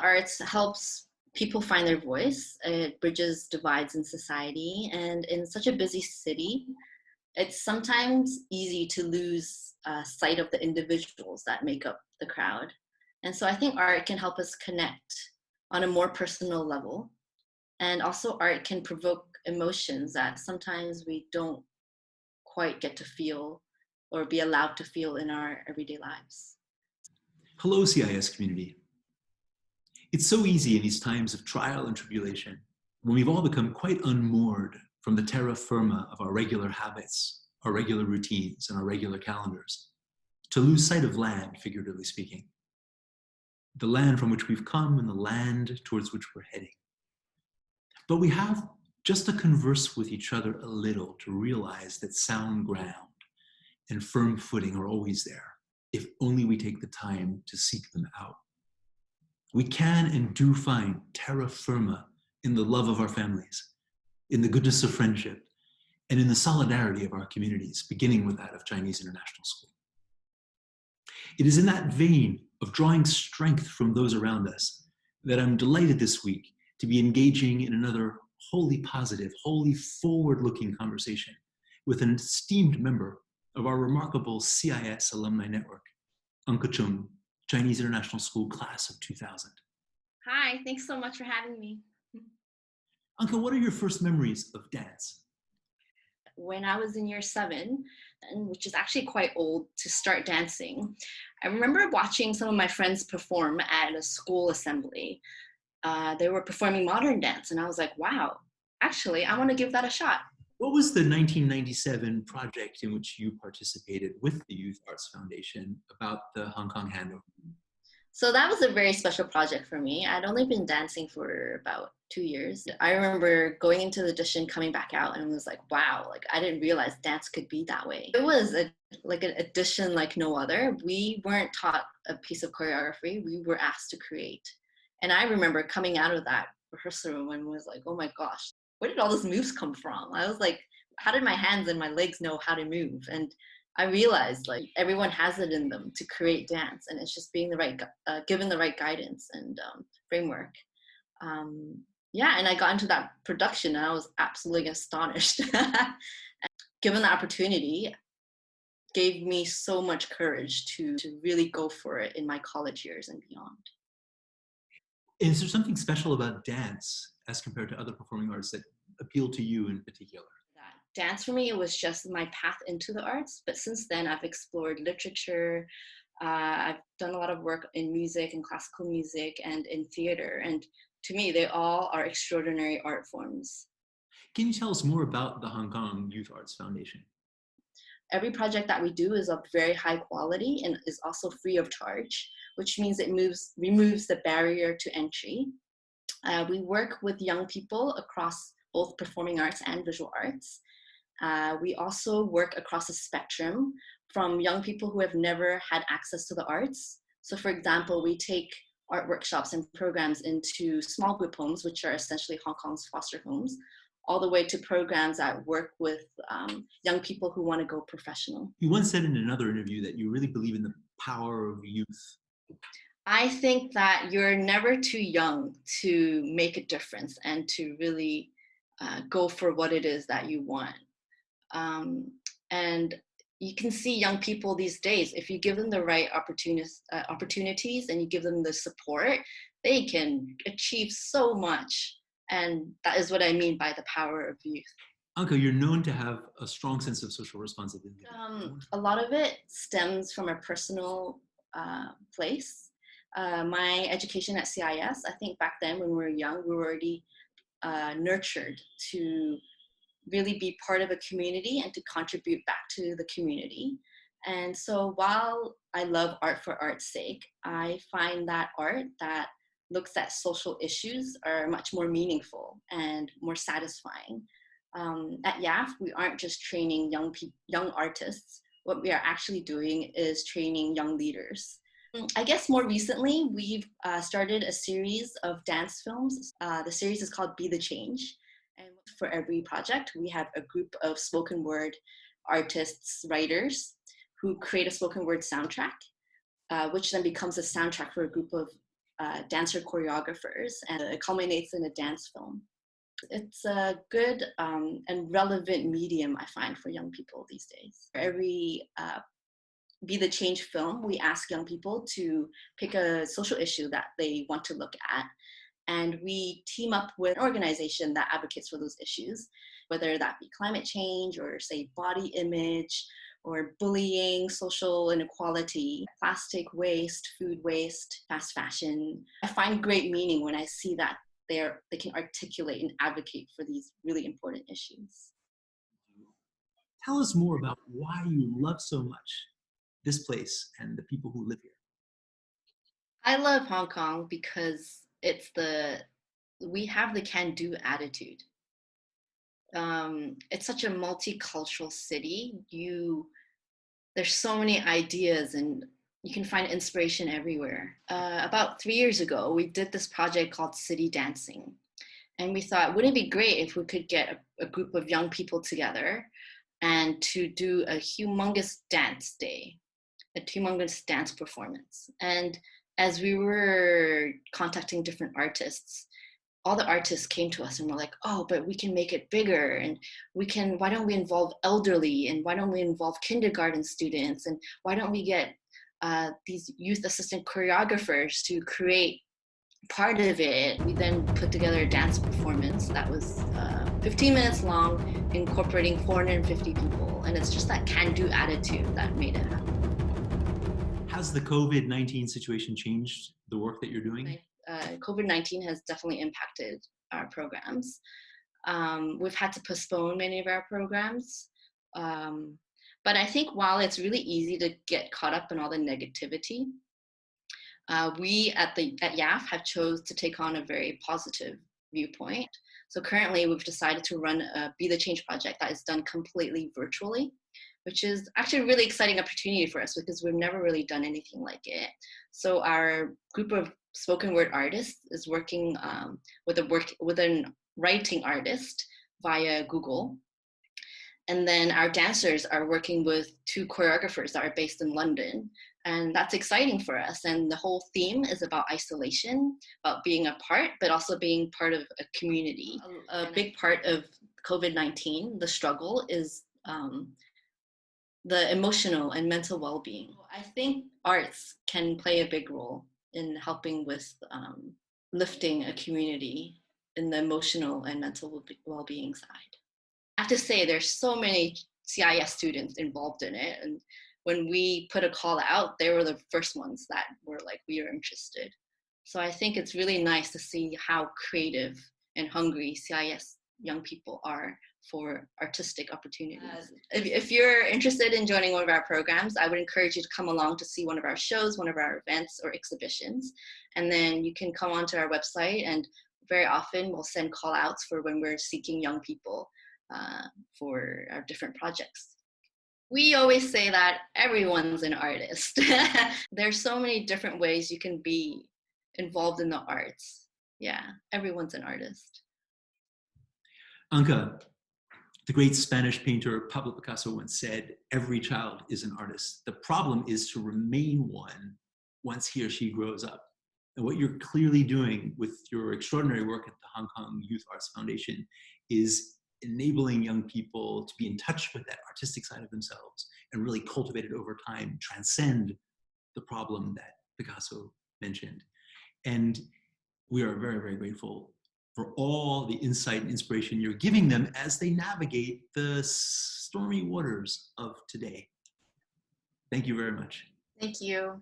arts helps people find their voice. It bridges divides in society. And in such a busy city, it's sometimes easy to lose sight of the individuals that make up the crowd. And so I think art can help us connect on a more personal level. And also art can provoke emotions that sometimes we don't quite get to feel or be allowed to feel in our everyday lives. Hello, CIS community. It's so easy in these times of trial and tribulation, when we've all become quite unmoored from the terra firma of our regular habits, our regular routines, and our regular calendars, to lose sight of land, figuratively speaking. The land from which we've come and the land towards which we're heading. But we have just to converse with each other a little to realize that sound ground and firm footing are always there, if only we take the time to seek them out. We can and do find terra firma in the love of our families, in the goodness of friendship, and in the solidarity of our communities, beginning with that of Chinese International School. It is in that vein of drawing strength from those around us that I'm delighted this week to be engaging in another wholly positive, wholly forward-looking conversation with an esteemed member of our remarkable CIS Alumni network, Anca Chung, Chinese International School class of 2000. Hi, thanks so much for having me. Anca, what are your first memories of dance? When I was in year 7, which is actually quite old to start dancing, I remember watching some of my friends perform at a school assembly. They were performing modern dance, and I was like, wow, actually, I want to give that a shot. What was the 1997 project in which you participated with the Youth Arts Foundation about the Hong Kong handover? So that was a very special project for me. I'd only been dancing for about 2 years. I remember going into the audition, coming back out, and was like, wow, like I didn't realize dance could be that way. It was like an audition like no other. We weren't taught a piece of choreography. We were asked to create. And I remember coming out of that rehearsal room and was like, oh my gosh, where did all those moves come from? I was like, how did my hands and my legs know how to move? And I realized like everyone has it in them to create dance, and it's just being the right, given the right guidance and framework. Yeah, and I got into that production and I was absolutely astonished. Given the opportunity, gave me so much courage to really go for it in my college years and beyond. Is there something special about dance as compared to other performing arts that appeal to you in particular? Dance for me, it was just my path into the arts, but since then I've explored literature. I've done a lot of work in music and classical music and in theater, and to me they all are extraordinary art forms. Can you tell us more about the Hong Kong Youth Arts Foundation? Every project that we do is of very high quality and is also free of charge, which means it removes the barrier to entry. We work with young people across both performing arts and visual arts. We also work across a spectrum from young people who have never had access to the arts. So for example, we take art workshops and programs into small group homes, which are essentially Hong Kong's foster homes, all the way to programs that work with young people who want to go professional. You once said in another interview that you really believe in the power of youth. I think that you're never too young to make a difference and to really go for what it is that you want. And you can see young people these days, if you give them the right opportunities and you give them the support, they can achieve so much. And that is what I mean by the power of youth. Anca, you're known to have a strong sense of social responsibility. A lot of it stems from a personal place. My education at CIS, I think back then when we were young, we were already nurtured to really be part of a community and to contribute back to the community. And so while I love art for art's sake, I find that art that looks at social issues are much more meaningful and more satisfying. At YAF, we aren't just training young artists. What we are actually doing is training young leaders. I guess more recently, we've started a series of dance films. The series is called Be the Change. And for every project, we have a group of spoken word artists, writers, who create a spoken word soundtrack, which then becomes a soundtrack for a group of dancer choreographers, and it culminates in a dance film. It's a good and relevant medium, I find, for young people these days. For every Be the Change film, we ask young people to pick a social issue that they want to look at, and we team up with an organization that advocates for those issues, whether that be climate change or, say, body image or bullying, social inequality, plastic waste, food waste, fast fashion. I find great meaning when I see that they can articulate and advocate for these really important issues. Tell us more about why you love so much this place and the people who live here. I love Hong Kong because we have the can-do attitude. It's such a multicultural city. There's so many ideas and you can find inspiration everywhere. About 3 years ago, we did this project called City Dancing. And we thought, wouldn't it be great if we could get a group of young people together and to do a humongous dance day, a humongous dance performance. And as we were contacting different artists, all the artists came to us and were like, oh, but we can make it bigger, and why don't we involve elderly, and why don't we involve kindergarten students, and why don't we get these youth assistant choreographers to create part of it. We then put together a dance performance that was 15 minutes long, incorporating 450 people, and it's just that can-do attitude that made it happen. Has the COVID-19 situation changed the work that you're doing? COVID-19 has definitely impacted our programs. We've had to postpone many of our programs. But I think while it's really easy to get caught up in all the negativity, we at YAF have chose to take on a very positive viewpoint. So currently we've decided to run a Be the Change project that is done completely virtually, which is actually a really exciting opportunity for us because we've never really done anything like it. So our group of spoken word artists is working with an writing artist via Google. And then our dancers are working with 2 choreographers that are based in London. And that's exciting for us. And the whole theme is about isolation, about being apart, but also being part of a community. A big part of COVID-19, the struggle, is the emotional and mental well-being. I think arts can play a big role in helping with lifting a community in the emotional and mental well-being side. I have to say there's so many CIS students involved in it, and when we put a call out, they were the first ones that were like, we are interested. So I think it's really nice to see how creative and hungry CIS young people are for artistic opportunities. If you're interested in joining one of our programs, I would encourage you to come along to see one of our shows, one of our events or exhibitions. And then you can come onto our website, and very often we'll send call outs for when we're seeking young people for our different projects. We always say that everyone's an artist. There's so many different ways you can be involved in the arts. Yeah, everyone's an artist. Anca, the great Spanish painter Pablo Picasso once said, every child is an artist. The problem is to remain one once he or she grows up. And what you're clearly doing with your extraordinary work at the Hong Kong Youth Arts Foundation is enabling young people to be in touch with that artistic side of themselves and really cultivate it over time, transcend the problem that Picasso mentioned. And we are very, very grateful for all the insight and inspiration you're giving them as they navigate the stormy waters of today. Thank you very much. Thank you.